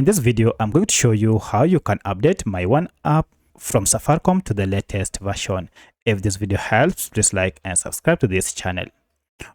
In this video, I'm going to show you how you can update My OneApp from Safaricom to the latest version. If this video helps, please like and subscribe to this channel.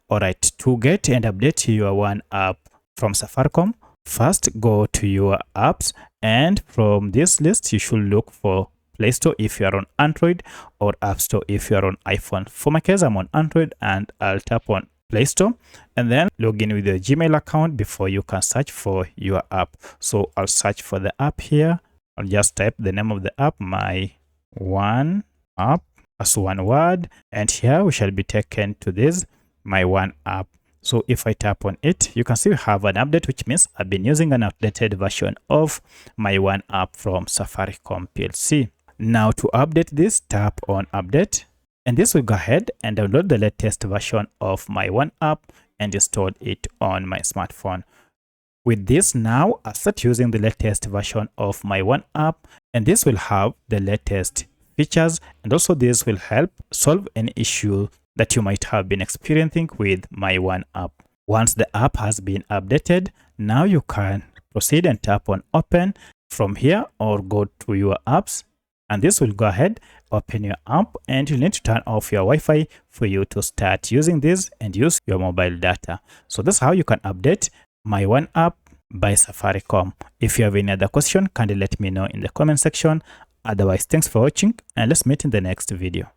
Alright, to get and update your OneApp from Safaricom, first go to your apps, and from this list you should look for Play Store if you are on Android or App Store if you are on iPhone. For my case, I'm on Android and I'll tap on Play Store and then log in with your Gmail account before you can search for your app. So I'll search for the app here. I'll just type the name of the app, My OneApp, as one word, and here we shall be taken to this My OneApp. So if I tap on it, you can see we have an update, which means I've been using an updated version of My OneApp from Safaricom PLC. Now to update this, tap on Update, and this will go ahead and download the latest version of My OneApp and install it on my smartphone. With this now, I'll start using the latest version of My OneApp, and this will have the latest features, and also this will help solve any issue that you might have been experiencing with My OneApp. Once the app has been updated, now you can proceed and tap on Open from here or go to your apps, and this will go ahead, open your app, and you need to turn off your Wi-Fi for you to start using this and use your mobile data. So that's how you can update My OneApp by Safaricom. If you have any other question, kindly let me know in the comment section. Otherwise, thanks for watching, and let's meet in the next video.